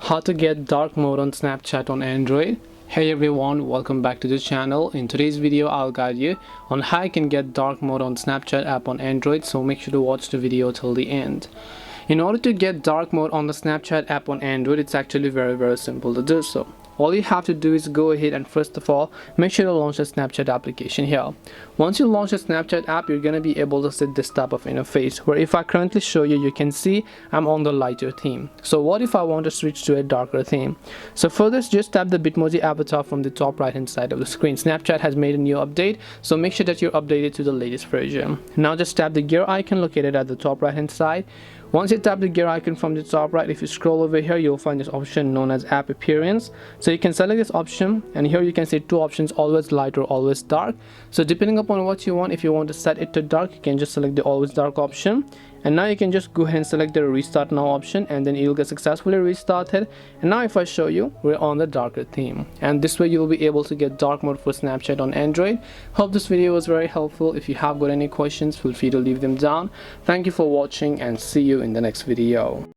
How to get dark mode on Snapchat on Android. Hey everyone, welcome back to the channel. In today's video I'll guide you on how you can get dark mode on Snapchat app on Android, so make sure to watch the video till the end. In order to get dark mode on the Snapchat app on Android, it's actually very simple to do so. All you have to do is go ahead and first of all make sure to launch the Snapchat application here. Once you launch the Snapchat app, you're going to be able to see this type of interface where if I currently show you, you can see I'm on the lighter theme. So what if I want to switch to a darker theme? So for this, just tap the Bitmoji avatar from the top right hand side of the screen. Snapchat has made a new update, so make sure that you're updated to the latest version. Now just tap the gear icon located at the top right hand side. Once you tap the gear icon from the top right, if you scroll over here, you'll find this option known as app appearance. So you can select this option, and here you can see two options: always light or always dark. So depending upon what you want, if you want to set it to dark, you can just select the always dark option. And now you can just go ahead and select the restart now option, and then you'll get successfully restarted. And now if I show you, we're on the darker theme, and this way you'll be able to get dark mode for Snapchat on Android. Hope this video was very helpful. If you have got any questions, feel free to leave them down. Thank you for watching, and see you in the next video.